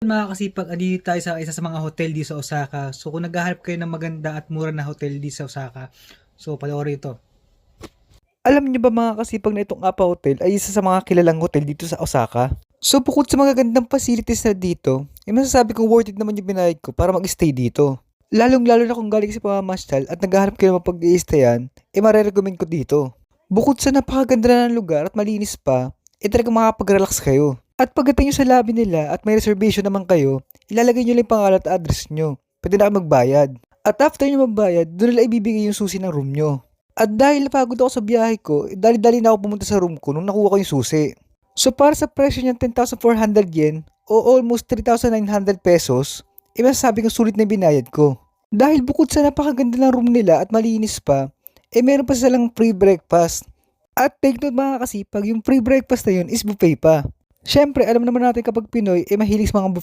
Mga kasipag, andito tayo sa isa sa mga hotel dito sa Osaka. So kung naghahanap kayo ng maganda at mura na hotel dito sa Osaka, so panoorin ito. Alam niyo ba mga kasipag na itong Appa Hotel ay isa sa mga kilalang hotel dito sa Osaka? So bukod sa magagandang facilities na dito, ay masasabi kong worth it naman yung binayad ko para mag-stay dito. Lalong-lalo na kung galing sa pamamasyal at naghahanap kayo ng mapag-i-stayan, marerecommend ko dito. Bukod sa napakaganda na ng lugar at malinis pa, talagang makakapag-relax kayo. At pagdating nyo sa lobby nila at may reservation naman kayo, ilalagay nyo lang yung pangalan at address nyo. Pwede na kayo magbayad. At after nyo magbayad, doon nila ibibigay yung susi ng room nyo. At dahil napagod ako sa biyahe ko, dali-dali na ako pumunta sa room ko nung nakuha ko yung susi. So para sa presyo niyang 10,400 yen o almost 3,900 pesos, masasabi kong sulit na binayad ko. Dahil bukod sa napakaganda ng room nila at malinis pa, meron pa silang free breakfast. At take note mga kasipag, yung free breakfast na yun is buffet pa. Siyempre, alam naman natin kapag Pinoy, mahilig sa mga